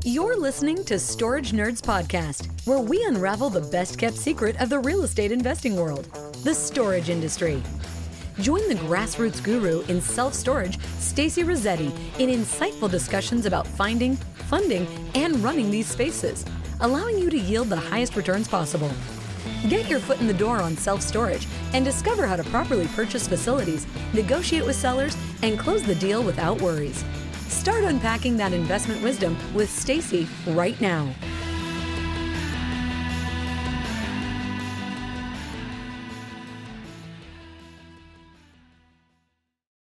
You're listening to Storage Nerds Podcast, where we unravel the best-kept secret of the real estate investing world, the storage industry. Join the grassroots guru in self-storage, Stacy Rossetti, in insightful discussions about finding, funding, and running these spaces, allowing you to yield the highest returns possible. Get your foot in the door on self-storage and discover how to properly purchase facilities, negotiate with sellers, and close the deal without worries. Start unpacking that investment wisdom with Stacy right now.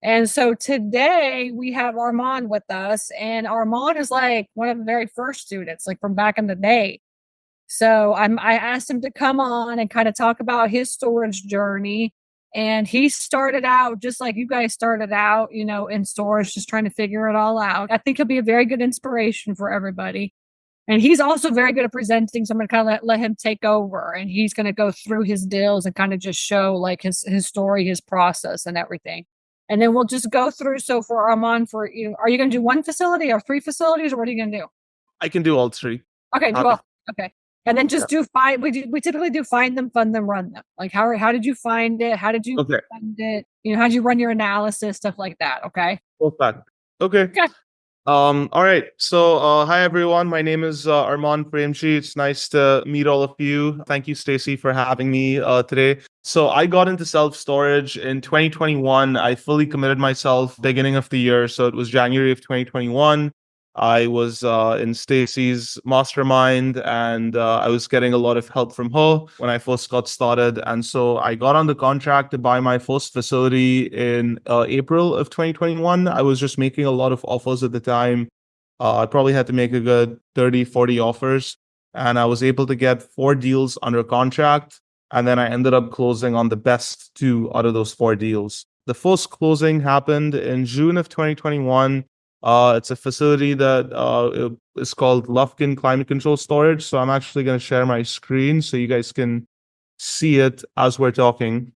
And so today we have Armaan with us, and Armaan is like one of the very first students, like from back in the day. So I asked him to come on and kind of talk about his storage journey. And he started out just like you guys started out, in storage, just trying to figure it all out. I think he'll be a very good inspiration for everybody. And he's also very good at presenting. So I'm going to kind of let him take over, and he's going to go through his deals and kind of just show like his story, his process and everything. And then we'll just go through. So for Armaan, are you going to do one facility or three facilities, or what are you going to do? I can do all three. Okay. Well, okay. And then just do find. We typically do find them, fund them, run them. Like how did you find it? How did you fund it? How did you run your analysis? Stuff like that. Okay. Perfect. Okay. All right. So, hi everyone. My name is Armaan Premjee. It's nice to meet all of you. Thank you, Stacy, for having me today. So, I got into self-storage in 2021. I fully committed myself beginning of the year. So, it was January of 2021. I was in Stacy's mastermind, and I was getting a lot of help from her when I first got started. And so I got on the contract to buy my first facility in April of 2021. I was just making a lot of offers at the time. I probably had to make a good 30, 40 offers. And I was able to get 4 deals under contract. And then I ended up closing on the best 2 out of those 4 deals. The first closing happened in June of 2021. It's a facility that is called Lufkin Climate Control Storage. So I'm actually going to share my screen so you guys can see it as we're talking.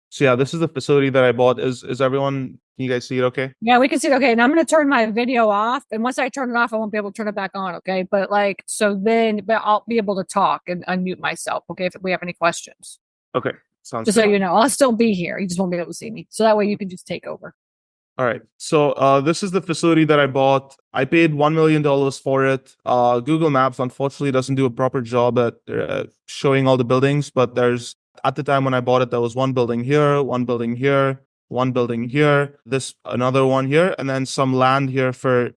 So yeah, this is the facility that I bought. Is everyone, can you guys see it okay? Yeah, we can see it okay. And I'm going to turn my video off. And once I turn it off, I won't be able to turn it back on. Okay. But but I'll be able to talk and unmute myself. Okay. If we have any questions. Okay. Sounds just good. So you know, I'll still be here. You just won't be able to see me. So that way you can just take over. All right. So this is the facility that I bought. I paid $1 million for it. Google Maps, unfortunately, doesn't do a proper job at showing all the buildings. But at the time when I bought it, there was one building here, one building here, one building here, another one here, and then some land here for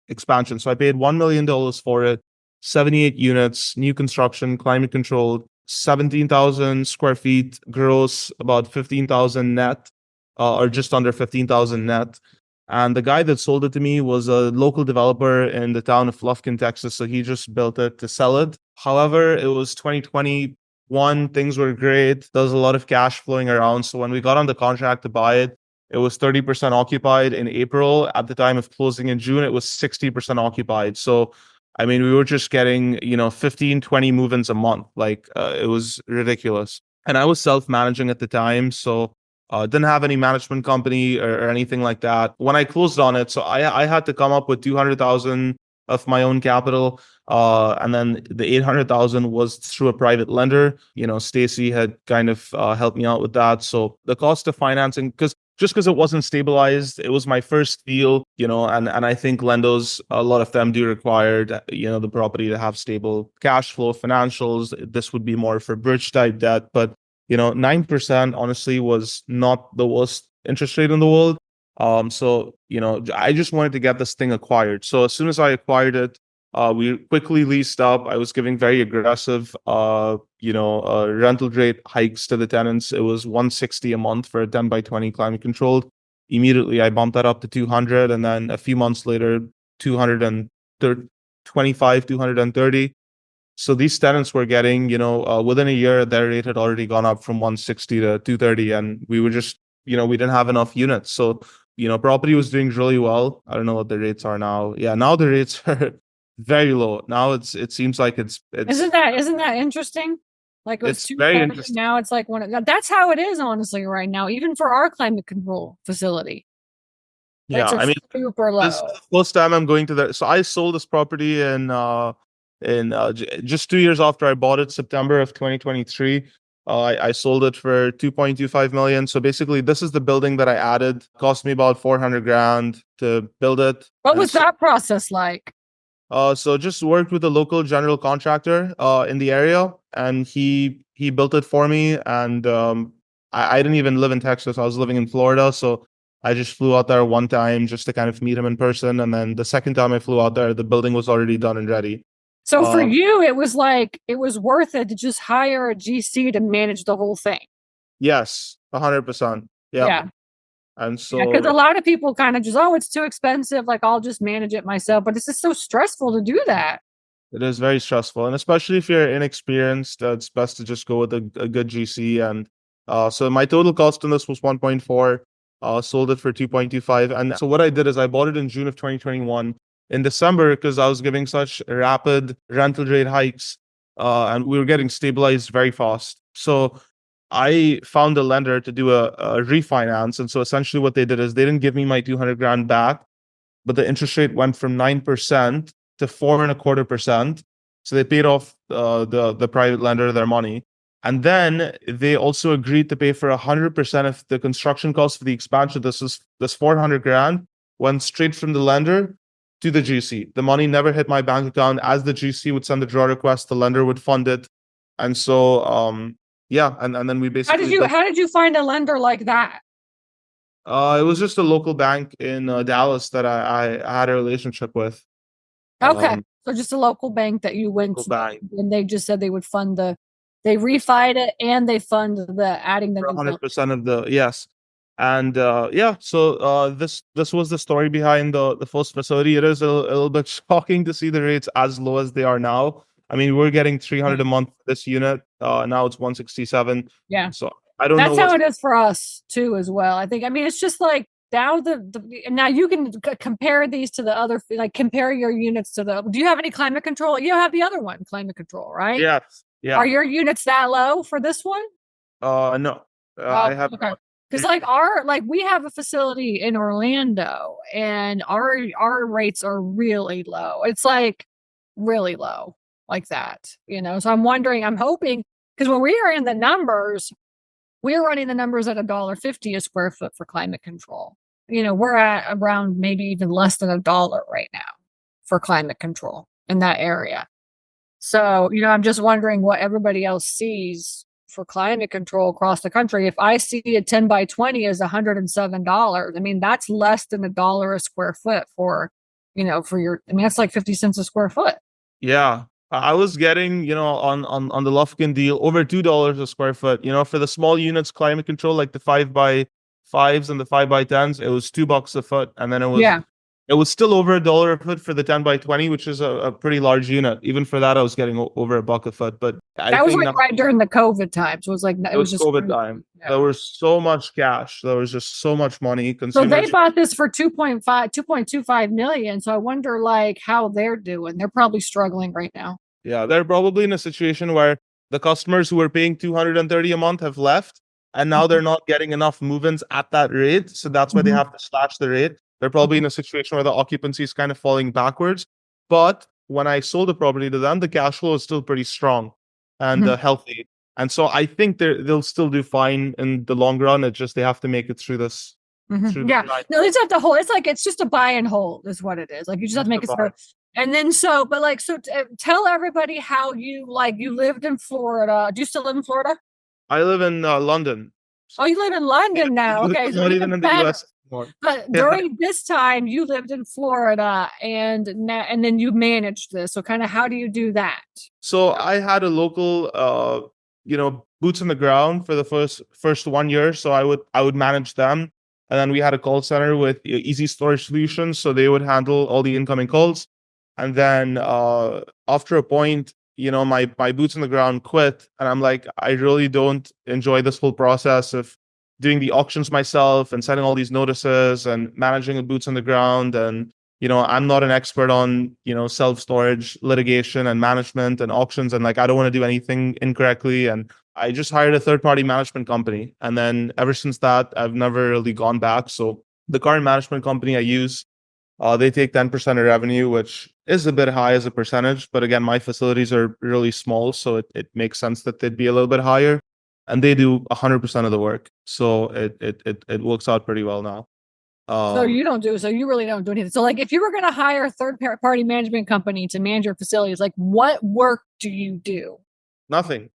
expansion. So I paid $1 million for it, 78 units, new construction, climate controlled, 17,000 square feet gross, about 15,000 net. Or just under 15,000 net. And the guy that sold it to me was a local developer in the town of Lufkin, Texas. So he just built it to sell it. However, it was 2021. Things were great. There was a lot of cash flowing around. So when we got on the contract to buy it, it was 30% occupied in April. At the time of closing in June, it was 60% occupied. So, I mean, we were just getting, 15, 20 move-ins a month. Like, it was ridiculous. And I was self-managing at the time. So, didn't have any management company or anything like that. When I closed on it, so I had to come up with 200,000 of my own capital, and then the 800,000 was through a private lender. Stacy had kind of helped me out with that. So the cost of financing, because it wasn't stabilized, it was my first deal. And I think lenders, a lot of them do require the property to have stable cash flow financials. This would be more for bridge type debt, but 9% honestly was not the worst interest rate in the world. So I just wanted to get this thing acquired. So as soon as I acquired it, we quickly leased up. I was giving very aggressive, rental rate hikes to the tenants. It was $160 a month for a 10 by 20 climate controlled. Immediately, I bumped that up to 200, and then a few months later, 225, 230. So these tenants were getting, within a year, their rate had already gone up from 160 to 230, and we were just, we didn't have enough units. So, property was doing really well. I don't know what the rates are now. Yeah, now the rates are very low. Now it seems like it's isn't that interesting? Like it's very interesting. Now it's like that's how it is, honestly, right now, even for our climate control facility. Yeah, Rates are I mean, super this is low. the first time I'm going to that. So I sold this property in just 2 years after I bought it, September of 2023. I sold it for 2.25 million. So basically, this is the building that I added. Cost me about 400 grand to build it. What And was that process like? so just worked with a local general contractor in the area, and he built it for me. And I didn't even live in Texas. I was living in Florida, so I just flew out there one time just to kind of meet him in person. And then the second time I flew out there, the building was already done and ready. So for Um, you, it was like it was worth it to just hire a GC to manage the whole thing. yes, 100%. Yeah, Yeah. and Yeah, because a so lot of people kind of just, oh, it's too expensive. Like I'll just manage it myself. But it's just so stressful to do that. it is very stressful, and especially if you're inexperienced, it's best to just go with a good GC. And so my total cost on this was 1.4. Sold it for 2.25. And so what I did is I bought it in June of 2021. In December, because I was giving such rapid rental rate hikes, and we were getting stabilized very fast. So I found a lender to do a refinance. And so essentially what they did is they didn't give me my 200 grand back, but the interest rate went from 9% to 4.25%. So they paid off the private lender their money. And then they also agreed to pay for 100% of the construction cost for the expansion. This 400 grand went straight from the lender to the GC. The money never hit my bank account. As the GC would send the draw request, the lender would fund it. And so yeah, and then we basically built. How did you find a lender like that? It was just a local bank in Dallas that I had a relationship with. Okay. Um, So just a local bank that you went local to, bank and they just said they would fund they refied it and they fund the adding the for new building. 100% of the yes. And yeah, so this was the story behind the first facility. It is a little bit shocking to see the rates as low as they are now. I mean, we're getting 300 a month for this unit. Now it's 167. Yeah. So I don't know That's how what's it is for us too, as well. I think. I mean, it's just like now now you can compare these to the other, like compare your units to the. Do you have any climate control? You have the other one, climate control, right? yes, Are yeah. your units that low for this one? No, Oh, I have okay. not. Because like we have a facility in Orlando, and our rates are really low. It's like really low, like that. So I'm wondering. I'm hoping because when we are in the numbers. We're running the numbers at $1.50 a square foot for climate control. We're at around maybe even less than $1 right now for climate control in that area. So, I'm just wondering what everybody else sees for climate control across the country. If I see a 10 by 20 is $107, I mean, that's less than $1 a square foot that's like 50 cents a square foot. Yeah. I was getting, on the Lufkin deal over $2 a square foot. For the small units, climate control, like the 5x5s and the 5x10s, it was $2 a foot. And then Yeah. it was still over $1 a foot for the 10 by 20, which is a pretty large unit. Even for that, I was getting over $1 a foot. But I That was think like now right during the COVID time. So it was like, it it was was just, COVID time. yeah. There was so much cash. There was just so much money. So they Consumers. bought this for 2.25 million. So I wonder like how they're doing. They're probably struggling right now. Yeah, they're probably in a situation where the customers who were paying 230 a month have left, and now they're not getting enough move-ins at that rate. So that's why they Mhm. have to slash the rate. They're probably in a situation where the occupancy is kind of falling backwards. But when I sold the property to them, the cash flow is still pretty strong and Mhm. healthy. And so I think they'll still do fine in the long run. It's just they have to make it through this Yeah. grind. No, it's have to hold. It's like it's just a buy and hold is what it is. Like you just have to Just make to it buy. smart. And then tell everybody how you lived in Florida. Do you still live in Florida? I live in London. Oh, you live in London now. Okay, I'm so not even even in the better. US anymore. But Yeah. during this time, you lived in Florida, and then you managed this. So, kind of, how do you do that? So I had a local, boots on the ground for the first 1 year. So I would manage them, and then we had a call center with easy storage solutions. So they would handle all the incoming calls, and then after a point, my boots on the ground quit, and I'm like, I really don't enjoy this whole process of doing the auctions myself and sending all these notices and managing the boots on the ground. And I'm not an expert on self storage litigation and management and auctions, and like I don't want to do anything incorrectly. And I just hired a third party management company, and then ever since that I've never really gone back. So The current management company I use, they take 10% of revenue, which is a bit high as a percentage. But again, my facilities are really small, so it makes sense that they'd be a little bit higher. And they do 100% of the work. So it works out pretty well now. So you really don't do anything. So like if you were going to hire a third party management company to manage your facilities, like what work do you do? Nothing.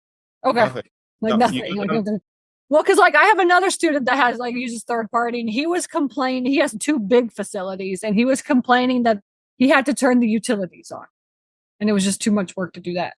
Okay. Nothing. Like No, nothing. Well, because like I have another student that has like uses third party, and he was complaining. He has 2 big facilities, and he was complaining that he had to turn the utilities on, and it was just too much work to do that.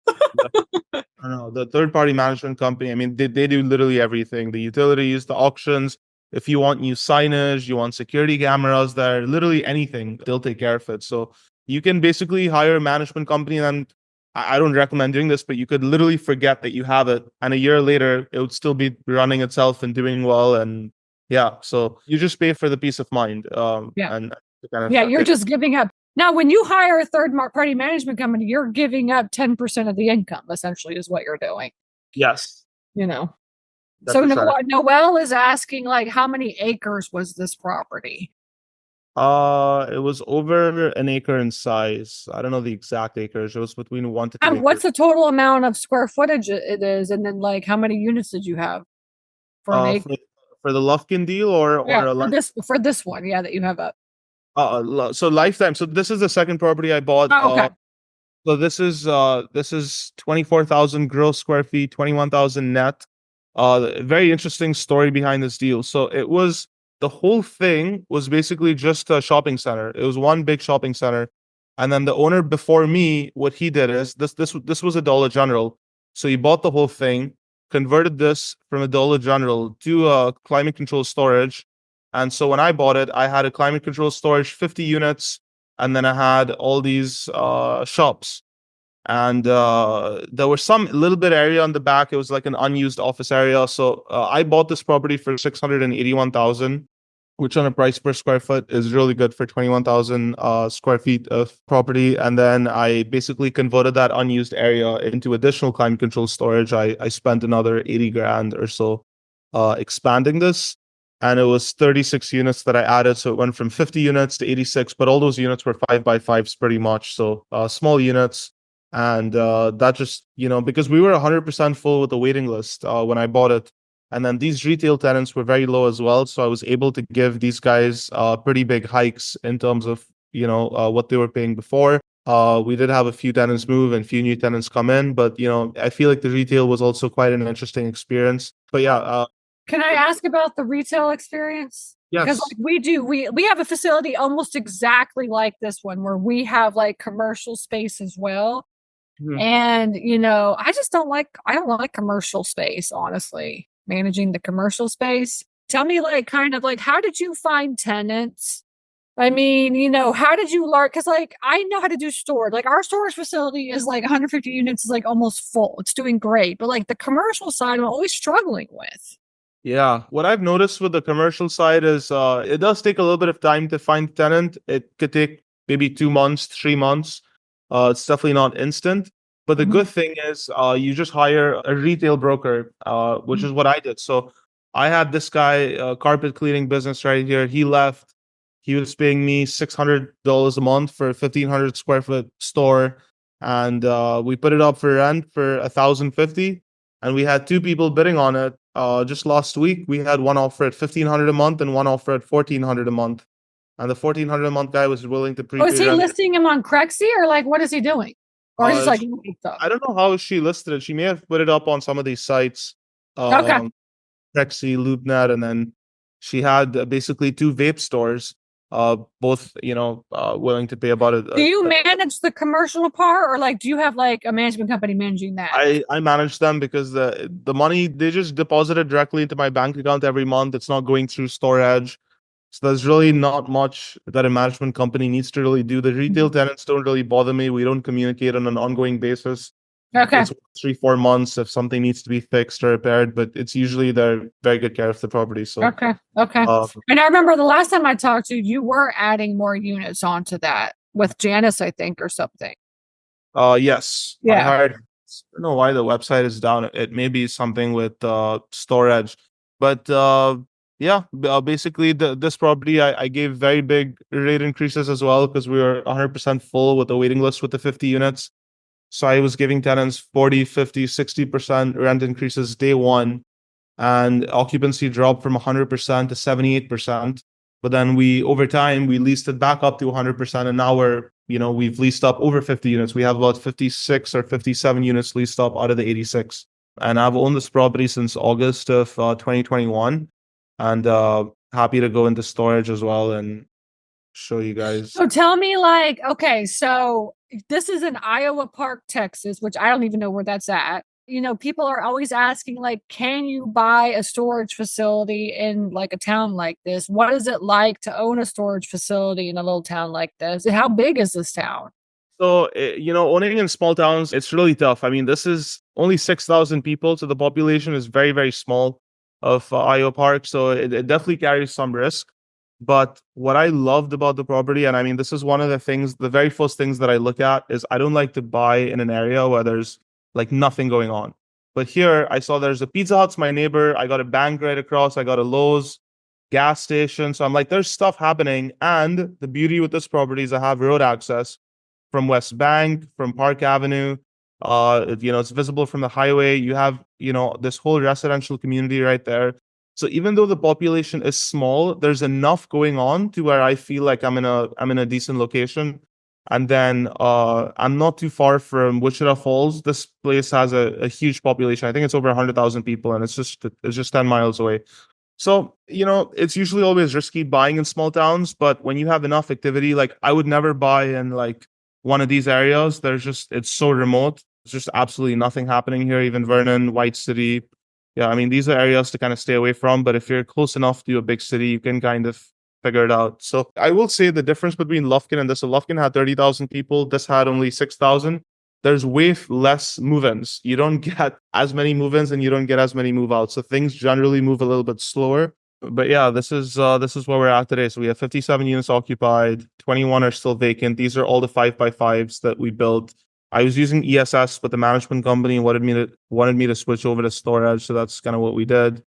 I don't know. The third party management company, I mean, they do literally everything. The utilities, the auctions. If you want new signage, you want security cameras there, literally anything, they'll take care of it. So you can basically hire a management company, and I don't recommend doing this, but you could literally forget that you have it. And a year later, it would still be running itself and doing well. And yeah, so you just pay for the peace of mind. Yeah. And kind of, Yeah, you're just giving up. Now, when you hire a third party management company, you're giving up 10% of the income, essentially, is what you're doing. Yes. You know. That's So right. Noelle is asking, like, how many acres was this property? It was over an acre in size. I don't know the exact acres. It was between 1 to 2 acres. What's the total amount of square footage it is? And then like how many units did you have for an acre? For the Lufkin deal or for this one, yeah, that you have up. So lifetime. So this is the second property I bought. Oh, okay. So this is 24,000 gross square feet, 21,000 net. Very interesting story behind this deal. So the whole thing was basically just a shopping center. It was one big shopping center. And then the owner before me, what he did is this was a Dollar General. So he bought the whole thing, converted this from a Dollar General to a climate control storage. And so when I bought it, I had a climate control storage, 50 units, and then I had all these shops. And there was some little bit area on the back. It was like an unused office area. So I bought this property for 681,000, which on a price per square foot is really good for 21,000 square feet of property. And then I basically converted that unused area into additional climate control storage. I spent another 80 grand or so expanding this. And it was 36 units that I added. So it went from 50 units to 86, but all those units were 5x5s pretty much. So small units. And that just, because we were 100% full with the waiting list when I bought it. And then these retail tenants were very low as well. So I was able to give these guys pretty big hikes in terms of, what they were paying before. We did have a few tenants move and a few new tenants come in. But, I feel like the retail was also quite an interesting experience. But yeah. Can I ask about the retail experience? Yes. Because we have a facility almost exactly like this one where we have like commercial space as well. Mm-hmm. And I don't like commercial space, honestly. Managing the commercial space. Tell me how did you find tenants? I mean, how did you learn? Because I know how to do storage. Like our storage facility is like 150 units, is like almost full. It's doing great. But like the commercial side, I'm always struggling with. Yeah, what I've noticed with the commercial side is it does take a little bit of time to find a tenant. It could take maybe 2 months, 3 months. It's definitely not instant. But the good thing is you just hire a retail broker, which is what I did. So I had this guy, carpet cleaning business right here. He left. He was paying me $600 a month for a 1,500 square foot store. And we put it up for rent for $1,050. And we had 2 people bidding on it. Just last week, we had one offer at $1,500 a month and one offer at $1,400 a month. And the $1,400 a month guy was willing to prepay. Oh, is he listing him on Crexy or what is he doing? Or is it I don't know how she listed it. She may have put it up on some of these sites. Okay. Crexy, LoopNet, and then she had basically 2 vape stores. Both willing to pay about it. Do you manage the commercial part, or do you have a management company managing that? I manage them because the money, they just deposit it directly into my bank account every month. It's not going through storage. So there's really not much that a management company needs to really do. The retail tenants don't really bother me. We don't communicate on an ongoing basis. Okay. It's 3-4 months if something needs to be fixed or repaired, but it's usually they're very good care of the property. So okay. And I remember the last time I talked to you, you were adding more units onto that with Janice, I think, or something. Yes. Yeah. I don't know why the website is down. It may be something with storage, but Yeah, basically this property I gave very big rate increases as well because we were 100% full with the waiting list with the 50 units. So I was giving tenants 40, 50, 60% rent increases day one, and occupancy dropped from 100% to 78%. But then over time, we leased it back up to 100%. And now we've leased up over 50 units. We have about 56 or 57 units leased up out of the 86. And I've owned this property since August of 2021, and happy to go into storage as well and show you guys. So tell me, like, okay, so this is in Iowa Park, Texas, which I don't even know where that's at. People are always asking, like, can you buy a storage facility in like a town like this? What is it like to own a storage facility in a little town like this? How big is this town? So, owning in small towns, it's really tough. I mean, this is only 6,000 people, so the population is very, very small of Iowa Park. So it definitely carries some risk. But what I loved about the property, and I mean, this is one of the very first things that I look at is I don't like to buy in an area where there's like nothing going on. But here I saw there's a Pizza Hut's my neighbor. I got a bank right across. I got a Lowe's gas station. So I'm like, there's stuff happening. And the beauty with this property is I have road access from West Bank, from Park Avenue. It's visible from the highway. You have, this whole residential community right there. So even though the population is small, there's enough going on to where I feel like I'm in a decent location. And then I'm not too far from Wichita Falls. This place has a huge population. I think it's over 100,000 people, and it's just 10 miles away. So, it's usually always risky buying in small towns, but when you have enough activity, like I would never buy in like one of these areas. It's so remote. It's just absolutely nothing happening here, even Vernon, White City. Yeah, I mean, these are areas to kind of stay away from, but if you're close enough to a big city, you can kind of figure it out. So I will say the difference between Lufkin and this, so Lufkin had 30,000 people. This had only 6,000. There's way less move-ins. You don't get as many move-ins and you don't get as many move-outs. So things generally move a little bit slower. But yeah, this is where we're at today. So we have 57 units occupied, 21 are still vacant. These are all the 5x5s that we built. I was using ESS, but the management company wanted me to switch over to storage. So that's kind of what we did.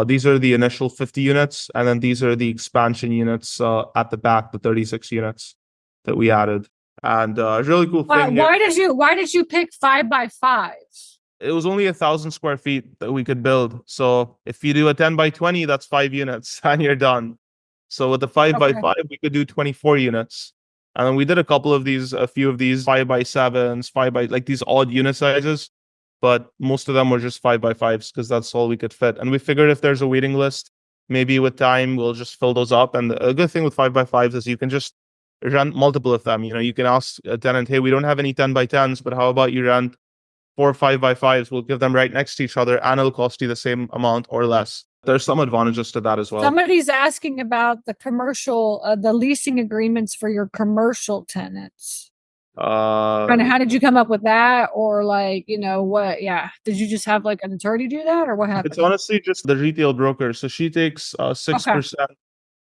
These are the initial 50 units, and then these are the expansion units at the back, the 36 units that we added. And really cool thing here, Why did you pick 5x5s? it was only 1,000 square feet that we could build. So if you do a 10 by 20, that's 5 units and you're done. So with the 5 by Okay. 5, we could do 24 units. And then we did a few of these 5 by 7s, like these odd unit sizes. But most of them were just 5 by 5s because that's all we could fit. And we figured if there's a waiting list, maybe with time we'll just fill those up. And a good thing with 5 by 5s is you can just rent multiple of them. You can ask a tenant, hey, we don't have any 10 by 10s, but how about you rent 4 5 by 5s? We'll give them right next to each other and it'll cost you the same amount or less. There's some advantages to that as well. Somebody's asking about the leasing agreements for your commercial tenants. Kind of, how did you come up with that? Or like, what? Yeah. Did you just have like an attorney do that, or what happened? It's honestly just the retail broker. So she takes 6%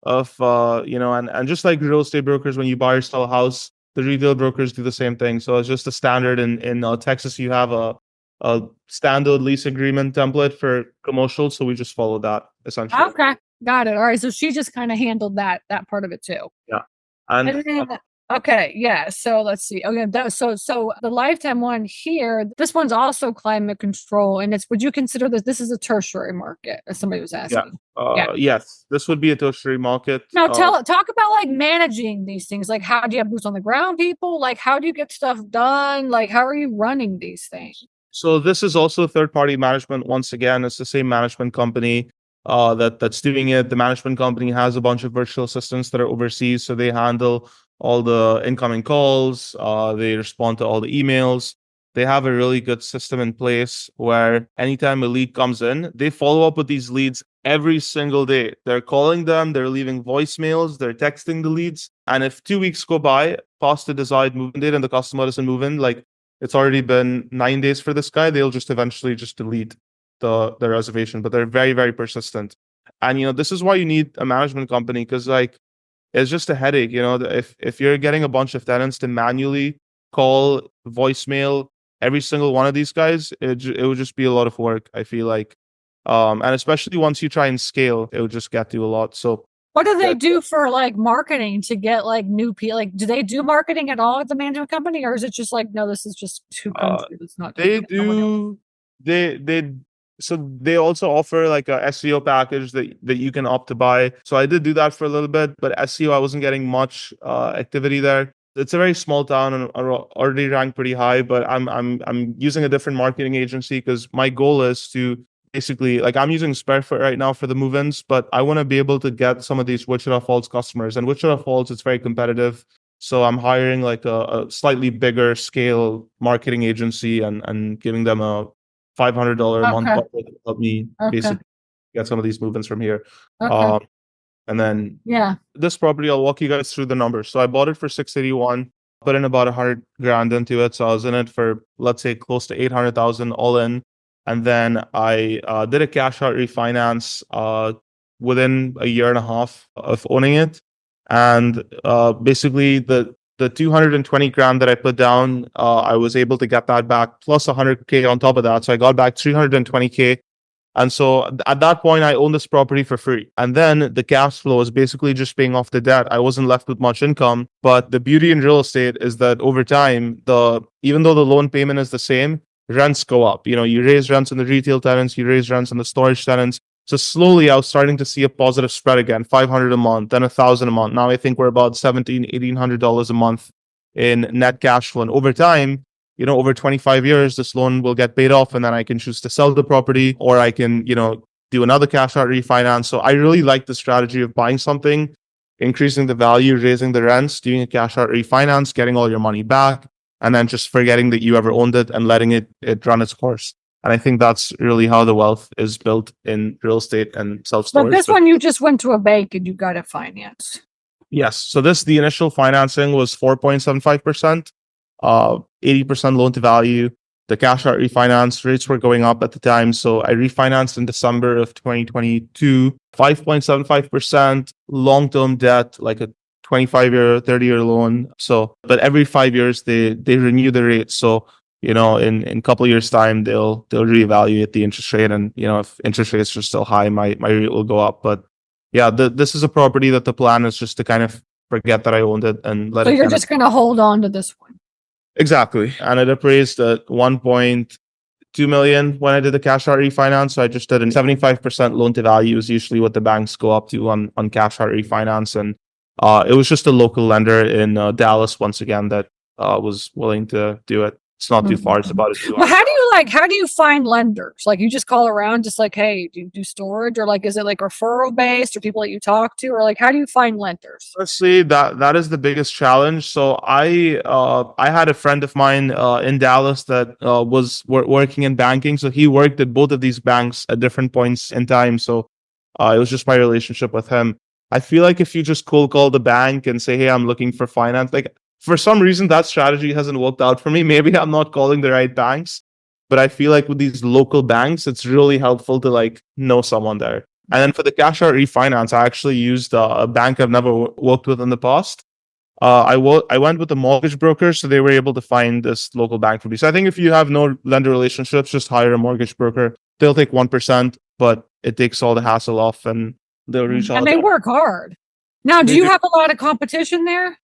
of and just like real estate brokers, when you buy or sell a house, the retail brokers do the same thing. So it's just a standard in Texas. You have a standard lease agreement template for commercial, so we just follow that essentially. Okay, got it. All right, so she just kind of handled that part of it too. Yeah, And and then, okay, yeah. So let's see. Okay, so the lifetime one here, this one's also climate control, and would you consider this is a tertiary market? As somebody was asking. yes, this would be a tertiary market. Now talk about like managing these things. Like, how do you have boots on the ground people? Like, how do you get stuff done? Like, how are you running these things? So this is also third-party management. Once again, it's the same management company that's doing it. The management company has a bunch of virtual assistants that are overseas, so they handle all the incoming calls. They respond to all the emails. They have a really good system in place where anytime a lead comes in, they follow up with these leads every single day. They're calling them, they're leaving voicemails, they're texting the leads. And if 2 weeks go by past the desired move-in date and the customer doesn't move in, like it's already been 9 days for this guy, they'll just eventually just delete the reservation. But they're very, very persistent. And this is why you need a management company, because like it's just a headache. If you're getting a bunch of tenants to manually call, voicemail every single one of these guys, it would just be a lot of work, I feel like. And especially once you try and scale, it would just get you a lot. So what do they do for like marketing to get like new people? Like, do they do marketing at all at the management company, or is it just like, no, this is just too country? It's not. They do. They so they also offer like a SEO package that you can opt to buy. So I did do that for a little bit, but SEO I wasn't getting much activity there. It's a very small town and already ranked pretty high, but I'm using a different marketing agency because my goal is to basically, like, I'm using Sparefoot right now for the move-ins, but I want to be able to get some of these Wichita Falls customers. And Wichita Falls, it's very competitive. So I'm hiring like a slightly bigger scale marketing agency and giving them a $500 a month budget to help me basically get some of these movements from here. And then this property, I'll walk you guys through the numbers. So I bought it for 681, put in about 100 grand into it. So I was in it for, let's say, close to 800,000 all in. And then I did a cash out refinance within a year and a half of owning it. And basically the 220 grand that I put down, I was able to get that back plus 100K on top of that. So I got back 320K. And so at that point, I owned this property for free. And then the cash flow is basically just paying off the debt. I wasn't left with much income. But the beauty in real estate is that over time, even though the loan payment is the same, rents go up. You raise rents on the retail tenants, you raise rents on the storage tenants. So slowly I was starting to see a positive spread again, 500 a month, then 1,000 a month. Now I think we're about $1,700, $1,800 a month in net cash flow. And over time, over 25 years, this loan will get paid off, and then I can choose to sell the property, or I can, do another cash out refinance. So I really like the strategy of buying something, increasing the value, raising the rents, doing a cash out refinance, getting all your money back, and then just forgetting that you ever owned it and letting it run its course. And I think that's really how the wealth is built in real estate and self-storage. But this one, you just went to a bank and you got it financed. Yes. So the initial financing was 4.75%. 80% loan to value. The cash out refinance rates were going up at the time. So I refinanced in December of 2022, 5.75% long-term debt, like a 25-year, 30-year loan. So, but every 5 years they renew the rate. So, in a couple of years' time, they'll reevaluate the interest rate. And, if interest rates are still high, my rate will go up. But yeah, this is a property that the plan is just to kind of forget that I owned it and let it. So you're just going to hold on to this one. Exactly. And it appraised at 1.2 million when I did the cash out refinance. So I just did a 75% loan to value is usually what the banks go up to on cash out refinance. And it was just a local lender in Dallas, once again, that was willing to do it. It's not too far. It's about a 2 hour. But how do you find lenders? Like, you just call around, just like, hey, do you do storage? Or like, is it like referral based, or people that you talk to? Or like, how do you find lenders? Honestly, that is the biggest challenge. So I had a friend of mine in Dallas that was working in banking. So he worked at both of these banks at different points in time. So it was just my relationship with him. I feel like if you just cold call the bank and say, hey, I'm looking for finance, like, for some reason, that strategy hasn't worked out for me. Maybe I'm not calling the right banks, but I feel like with these local banks, it's really helpful to like know someone there. And then for the cash out refinance, I actually used a bank I've never worked with in the past. I went with a mortgage broker, so they were able to find this local bank for me. So I think if you have no lender relationships, just hire a mortgage broker. They'll take 1%, but it takes all the hassle off, and they'll reach out. And they work hard. Now, do you have a lot of competition there?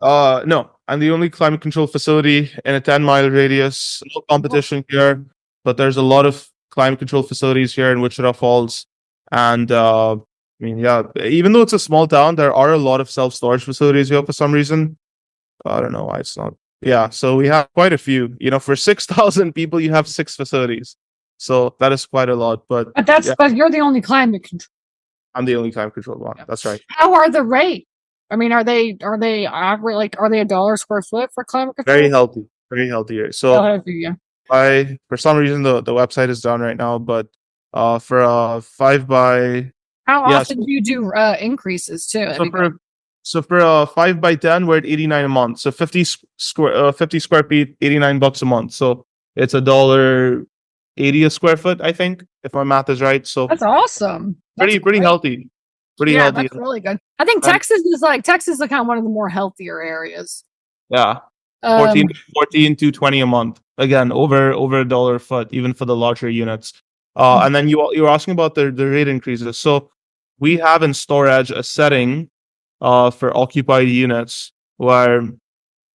No, I'm the only climate control facility in a 10-mile radius. No competition here, but there's a lot of climate control facilities here in Wichita Falls. And even though it's a small town, there are a lot of self-storage facilities here for some reason. I don't know why it's not. Yeah, so we have quite a few. For 6,000 people, you have 6 facilities. So that is quite a lot. But but you're the only climate control. I'm the only climate control one. Yeah. That's right. How are the rates? I mean, are they average? Like, are they $1 square foot for climate control? Very healthy here. So for some reason the website is down right now, but for a 5 by how often do you do increases too? So for a 5 by 10, we're at 89 a month. So 50 square feet, $89 a month. So it's $1.80 a square foot, I think, if my math is right. So that's awesome. Pretty healthy. Pretty healthy. That's really good. I think Texas is kind of one of the more healthier areas. Yeah. 14 to 20 a month. Again, over $1 a foot, even for the larger units. And then you were asking about the rate increases. So we have in storage a setting for occupied units where,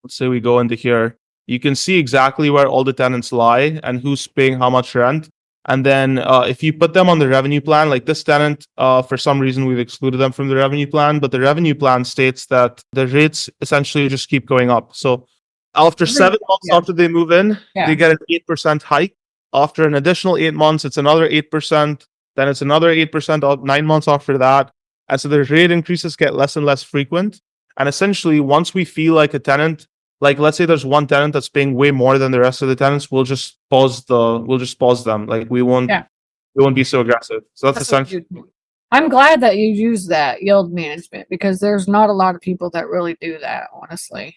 let's say we go into here, you can see exactly where all the tenants lie and who's paying how much rent. And then if you put them on the revenue plan, like this tenant, for some reason we've excluded them from the revenue plan, but the revenue plan states that the rates essentially just keep going up. So after 7 months Yeah. after they move in, Yeah. they get an 8% hike. After an additional 8 months, it's another 8%. Then it's another 8% 9 months after that. And so the rate increases get less and less frequent. And essentially, once we feel like a tenant, like let's say there's one tenant that's paying way more than the rest of the tenants, we'll just pause them. Like we won't be so aggressive. So that's essentially. I'm glad that you use that yield management because there's not a lot of people that really do that, honestly.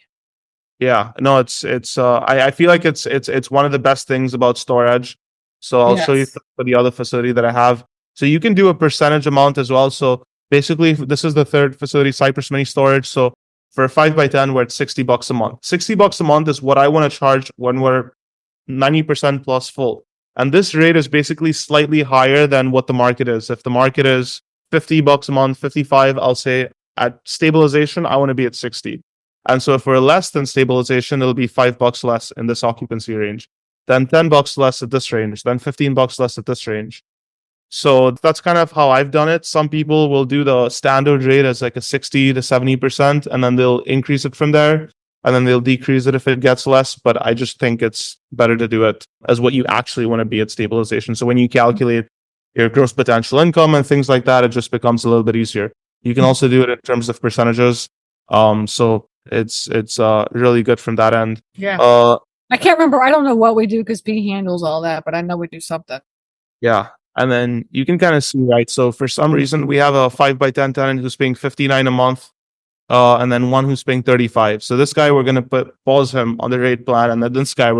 Yeah, no, I feel like it's one of the best things about storage. So I'll show you Yes. for the other facility that I have. So you can do a percentage amount as well. So basically, this is the third facility, Cypress Mini Storage. So for a 5x10, we're at $60 a month. $60 a month is what I want to charge when we're 90% plus full. And this rate is basically slightly higher than what the market is. If the market is $50 a month, 55, I'll say at stabilization, I want to be at 60. And so if we're less than stabilization, it'll be $5 less in this occupancy range, then $10 less at this range, then $15 less at this range. So that's kind of how I've done it. Some people will do the standard rate as like a 60 to 70%, and then they'll increase it from there, and then they'll decrease it if it gets less. But I just think it's better to do it as what you actually want to be at stabilization. So when you calculate your gross potential income and things like that, it just becomes a little bit easier. You can also do it in terms of percentages. So it's really good from that end. Yeah. I can't remember. I don't know what we do because P handles all that, but I know we do something. Yeah. And then you can kind of see, right? So for some reason, we have a 5x10 tenant who's paying 59 a month, and then one who's paying 35. So this guy, we're going to pause him on the rate plan. And then this guy,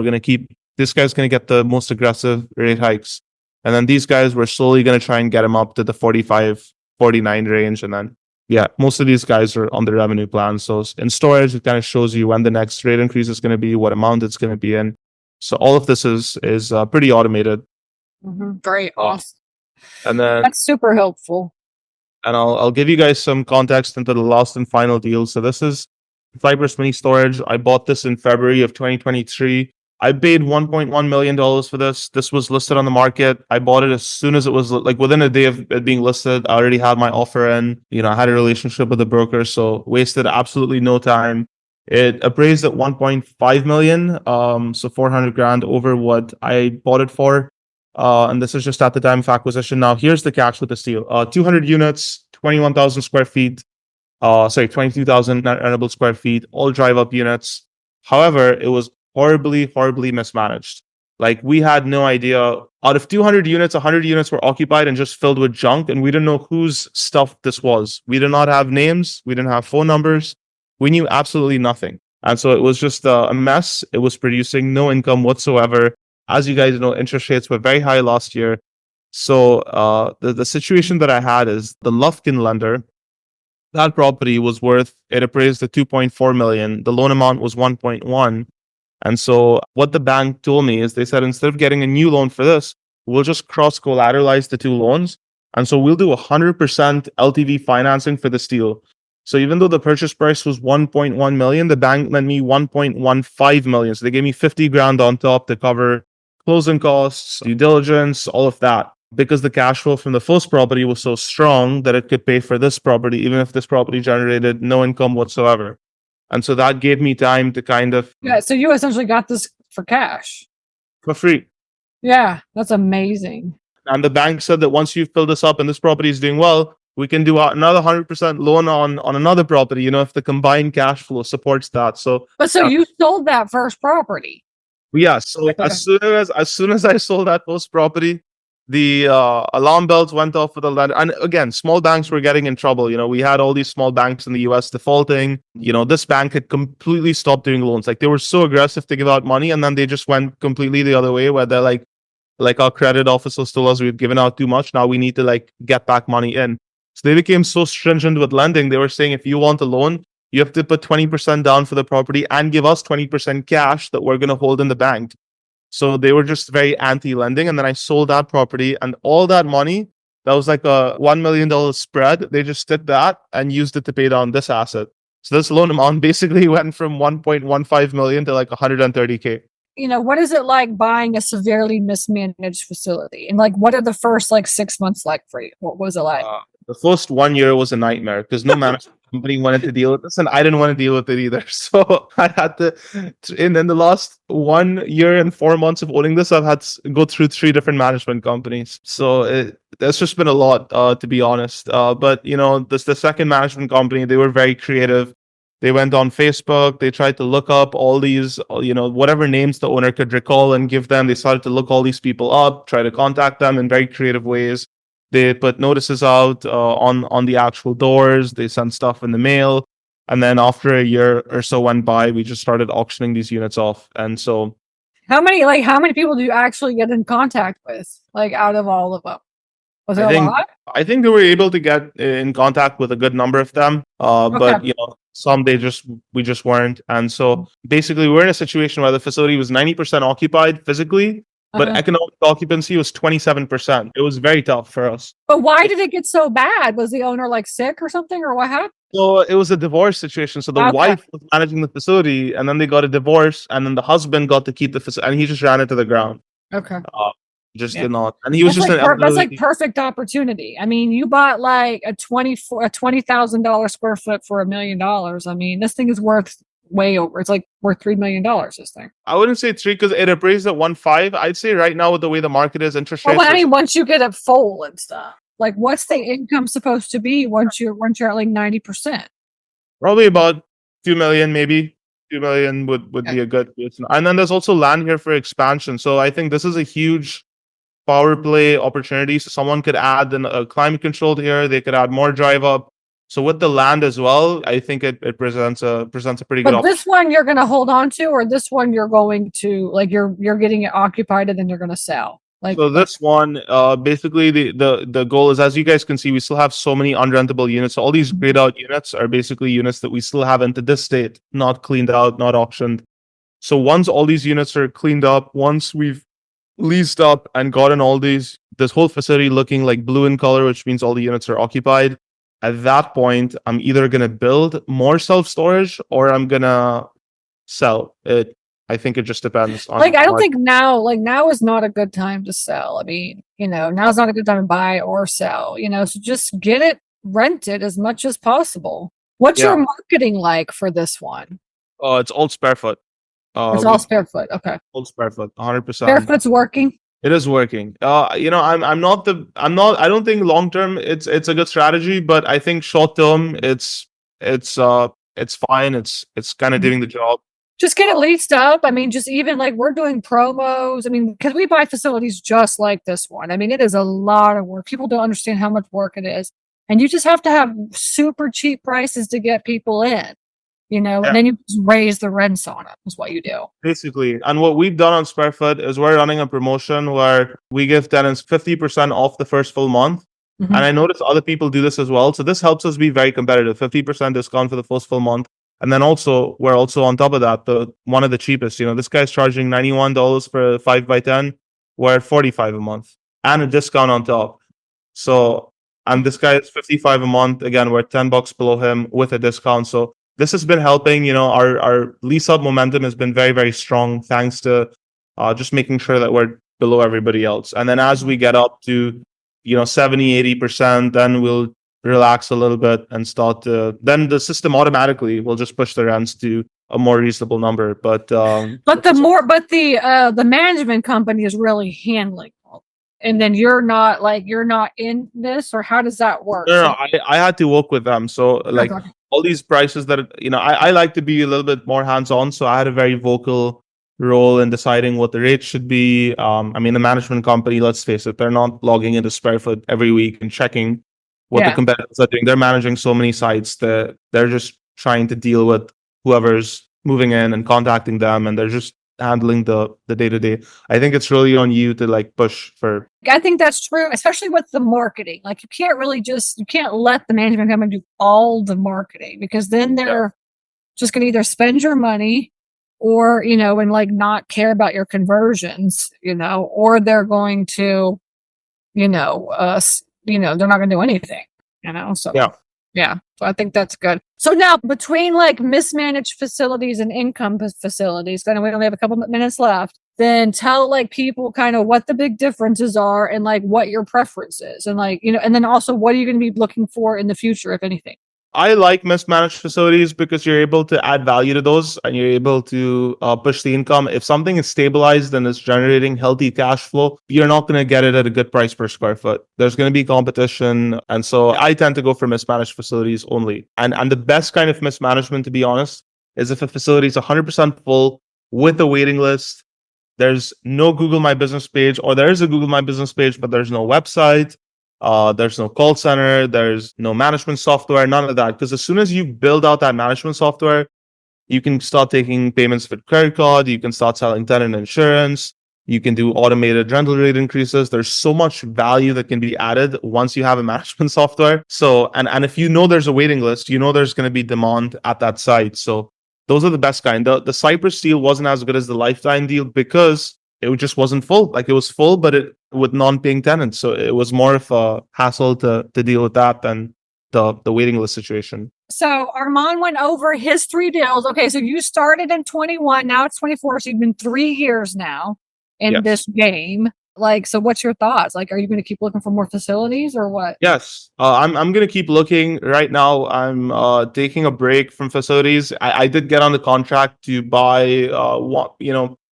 this guy's going to get the most aggressive rate hikes. And then these guys, we're slowly going to try and get him up to the 45, 49 range. And then, yeah, most of these guys are on the revenue plan. So in storage, it kind of shows you when the next rate increase is going to be, what amount it's going to be in. So all of this is pretty automated. Great. Awesome. And then that's super helpful. And I'll give you guys some context into the last and final deal. So this is Cypress Mini Storage. I bought this in February of 2023. I paid $1.1 million for this. This was listed on the market. I bought it as soon as it was, like within a day of it being listed. I already had my offer in. I had a relationship with the broker, so wasted absolutely no time. It appraised at 1.5 million, so 400 grand over what I bought it for. And this is just at the time of acquisition. Now, here's the catch with this deal. 200 units, 21,000 square feet, 22,000 net rentable square feet, all drive-up units. However, it was horribly, horribly mismanaged. Like, we had no idea. Out of 200 units, 100 units were occupied and just filled with junk, and we didn't know whose stuff this was. We did not have names. We didn't have phone numbers. We knew absolutely nothing. And so it was just a mess. It was producing no income whatsoever. As you guys know, interest rates were very high last year. So the situation that I had is the Lufkin lender, that property was it appraised at 2.4 million. The loan amount was 1.1. And so what the bank told me is they said, instead of getting a new loan for this, we'll just cross collateralize the two loans. And so we'll do 100% LTV financing for this deal. So even though the purchase price was 1.1 million, the bank lent me 1.15 million. So they gave me 50 grand on top to cover closing costs, due diligence, all of that, because the cash flow from the first property was so strong that it could pay for this property, even if this property generated no income whatsoever. And so that gave me time to kind of... Yeah, so you essentially got this for cash. For free. Yeah, that's amazing. And the bank said that once you've filled this up and this property is doing well, we can do another 100% loan on another property, if the combined cash flow supports that. But you sold that first property. Yeah. So as soon as I sold that first property, the alarm bells went off for the lender. And again, small banks were getting in trouble. We had all these small banks in the US defaulting. This bank had completely stopped doing loans. Like, they were so aggressive to give out money, and then they just went completely the other way, where they're like our credit officers told us we've given out too much. Now we need to get back money in. So they became so stringent with lending. They were saying, if you want a loan, you have to put 20% down for the property and give us 20% cash that we're going to hold in the bank. So they were just very anti-lending. And then I sold that property, and all that money, that was like a $1 million spread. They just did that and used it to pay down this asset. So this loan amount basically went from 1.15 million to like 130K. What is it like buying a severely mismanaged facility? And like, what are the first like 6 months like for you? What was it like? The first 1 year was a nightmare because no management company wanted to deal with this, and I didn't want to deal with it either. So I had to, and then the last 1 year and 4 months of owning this, I've had to go through 3 different management companies. So that's just been a lot, to be honest. But the second management company, they were very creative. They went on Facebook. They tried to look up all these, whatever names the owner could recall and give them. They started to look all these people up, try to contact them in very creative ways. They put notices out on the actual doors. They sent stuff in the mail. And then after a year or so went by, we just started auctioning these units off. And so How many people do you actually get in contact with? Like out of all of them? Was it a lot? I think they were able to get in contact with a good number of them. But some we just weren't. And so basically we're in a situation where the facility was 90% occupied physically, but economic occupancy was 27%. It was very tough for us. But why did it get so bad? Was the owner like sick or something, or what happened? So it was a divorce situation. So the wife was managing the facility, and then they got a divorce, and then the husband got to keep the facility, and he just ran it to the ground. Okay. Did not. And he was that's like perfect opportunity. I mean, you bought like a $20,000 square foot for $1 million. I mean, this thing is worth way over. It's like worth $3 million. This thing. I wouldn't say 3 because it appraised at 1.5. I'd say right now with the way the market is, interest rates. Well, I mean, once you get it full and stuff, like what's the income supposed to be once you're at like 90%? Probably about 2 million, maybe. 2 million would be a good. And then there's also land here for expansion. So I think this is a huge power play opportunity. So someone could add a climate controlled here. They could add more drive up. So with the land as well, I think it presents a pretty good opportunity. But this one you're going to hold on to, or this one you're going to like you're getting it occupied and then you're going to sell. So this one, basically the goal is, as you guys can see, we still have so many unrentable units. So all these grayed out units are basically units that we still have into this state, not cleaned out, not auctioned. So once all these units are cleaned up, once we've leased up and gotten this whole facility looking like blue in color, which means all the units are occupied, at that point, I'm either going to build more self-storage or I'm going to sell it. I think it just depends on I don't think now is not a good time to sell. I mean, now's not a good time to buy or sell, so just get it rented as much as possible. What's your marketing like for this one? It's all square foot. It's all square foot. Okay. All square foot, 100%. Square foot's working. It is working. I don't think long term it's a good strategy, but I think short term it's fine. It's kind of doing the job. Just get it leased up. I mean, just even like we're doing promos. I mean, because we buy facilities just like this one. I mean, it is a lot of work. People don't understand how much work it is. And you just have to have super cheap prices to get people in, and then you just raise the rents on it is what you do. Basically. And what we've done on Square Foot is we're running a promotion where we give tenants 50% off the first full month. Mm-hmm. And I noticed other people do this as well. So this helps us be very competitive, 50% discount for the first full month. And then we're also on top of that, one of the cheapest. This guy's charging $91 for a 5x10. We're at $45 a month and a discount on top. So, and this guy is $55 a month. Again, we're $10 below him with a discount. So this has been helping. Our lease up momentum has been very, very strong thanks to just making sure that we're below everybody else. And then as we get up to 70, 80%, then we'll relax a little bit and then the system automatically will just push the rents to a more reasonable number. But the management company is really handling all. And then you're not in this, or how does that work? No, I had to work with them. So all these prices that I like to be a little bit more hands-on. So I had a very vocal role in deciding what the rates should be. The management company, let's face it, they're not logging into Square Foot every week and checking what the competitors are doing. They're managing so many sites that they're just trying to deal with whoever's moving in and contacting them, and they're just handling the day-to-day. I think it's really on you to push for. I think that's true, especially with the marketing. You can't let the management company do all the marketing, because then they're just going to either spend your money or, and like not care about your conversions, or they're going to, they're not going to do anything, so. Yeah. Yeah. So I think that's good. So now between like mismanaged facilities and income facilities, I know we only have a couple minutes left, then tell like people kind of what the big differences are and like what your preference is. And like, and then also what are you going to be looking for in the future, if anything? I like mismanaged facilities because you're able to add value to those and you're able to push the income. If something is stabilized and is generating healthy cash flow, you're not going to get it at a good price per square foot. There's going to be competition. And so I tend to go for mismanaged facilities only. And the best kind of mismanagement, to be honest, is if a facility is 100% full with a waiting list. There's no Google My Business page, or there is a Google My Business page, but there's no website. There's no call center. There's no management software, none of that. Because as soon as you build out that management software, you can start taking payments with credit card. You can start selling tenant insurance. You can do automated rental rate increases. There's so much value that can be added once you have a management software. So, and if you know there's a waiting list, there's going to be demand at that site. So those are the best kind. The Cypress deal wasn't as good as the Lifetime deal because it just wasn't full. Like it was full, but with non-paying tenants. So it was more of a hassle to deal with that than the waiting list situation. So Armaan went over his 3 deals. Okay, so you started in 21, now it's 24. So you've been 3 years now in this game. Like, so what's your thoughts? Like, are you going to keep looking for more facilities or what? Yes, I'm going to keep looking. Right now, I'm taking a break from facilities. I did get on the contract to buy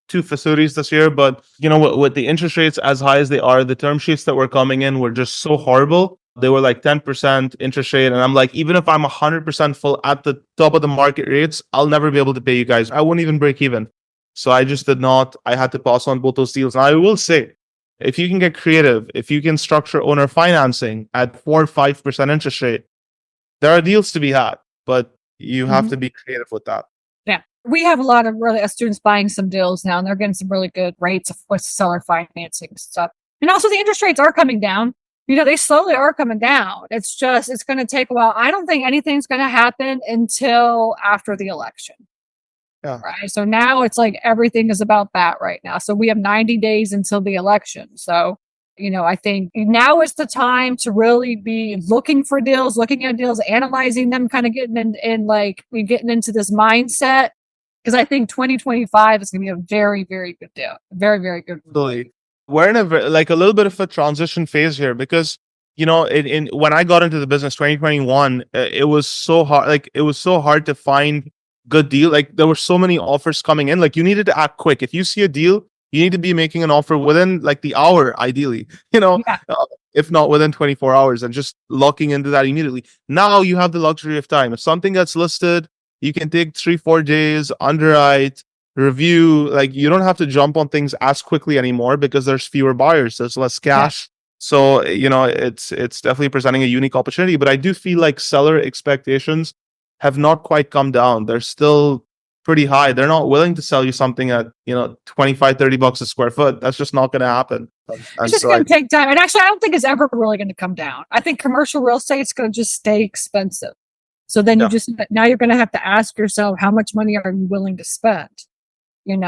2 facilities this year, but with the interest rates as high as they are, the term sheets that were coming in were just so horrible. They were like 10% interest rate, and I'm like, even if I'm 100% full at the top of the market rates, I'll never be able to pay you guys. I won't even break even. So I just did not. I had to pass on both those deals. And I will say, if you can get creative, if you can structure owner financing at 4 or 5% interest rate, there are deals to be had, but you have to be creative with that. Yeah. We have a lot of really students buying some deals now, and they're getting some really good rates of seller financing stuff. And also the interest rates are coming down. They slowly are coming down. It's going to take a while. I don't think anything's going to happen until after the election. Yeah. Right. So now it's like everything is about that right now. So we have 90 days until the election. So, I think now is the time to really be looking for deals, looking at deals, analyzing them, kind of getting getting into this mindset. Because I think 2025 is going to be a very, very good deal. Very, very good. Totally. We're in a little bit of a transition phase here because, in when I got into the business 2021, it was so hard. Like it was so hard to find good deal. Like there were so many offers coming in. Like you needed to act quick. If you see a deal, you need to be making an offer within like the hour, ideally, if not within 24 hours, and just locking into that immediately. Now you have the luxury of time. If something gets listed, you can take 3-4 days, underwrite, review. Like you don't have to jump on things as quickly anymore because there's fewer buyers, there's less cash. So, it's definitely presenting a unique opportunity. But I do feel like seller expectations have not quite come down. They're still pretty high. They're not willing to sell you something at, $25-$30 a square foot. That's just not going to happen. It's just going to take time. And actually, I don't think it's ever really going to come down. I think commercial real estate is going to just stay expensive. So then now you're going to have to ask yourself, how much money are you willing to spend? And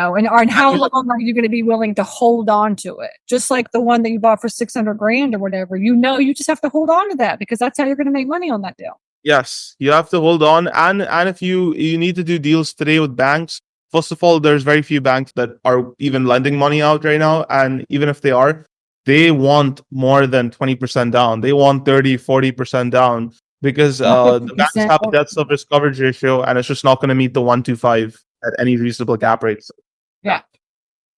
how long are you going to be willing to hold on to it? Just like the one that you bought for $600,000 or whatever, you just have to hold on to that because that's how you're going to make money on that deal. Yes, you have to hold on. And if you need to do deals today with banks, first of all, there's very few banks that are even lending money out right now. And even if they are, they want more than 20% down. They want 30-40% down because the banks have a debt service coverage ratio, and it's just not going to meet the 1.25 at any reasonable cap rates. Yeah.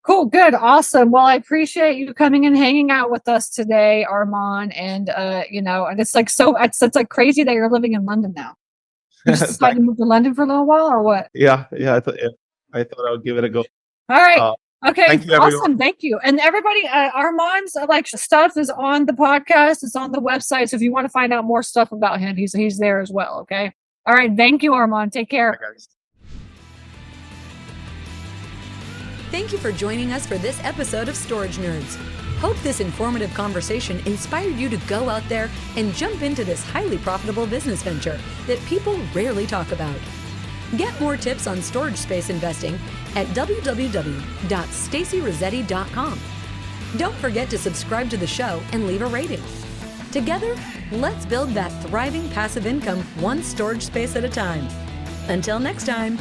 Cool. Good. Awesome. Well, I appreciate you coming and hanging out with us today, Armaan. And, and it's like, it's like crazy that you're living in London now. You just decided to move to London for a little while or what? Yeah. I thought I would give it a go. All right. Okay. Thank you, awesome. everyone. Thank you. And everybody, Armaan's stuff is on the podcast. It's on the website. So if you want to find out more stuff about him, he's there as well. Okay. All right. Thank you, Armaan. Take care. Bye, guys. Thank you for joining us for this episode of Storage Nerds. Hope this informative conversation inspired you to go out there and jump into this highly profitable business venture that people rarely talk about. Get more tips on storage space investing at www.stacyrossetti.com. Don't forget to subscribe to the show and leave a rating. Together, let's build that thriving passive income one storage space at a time. Until next time.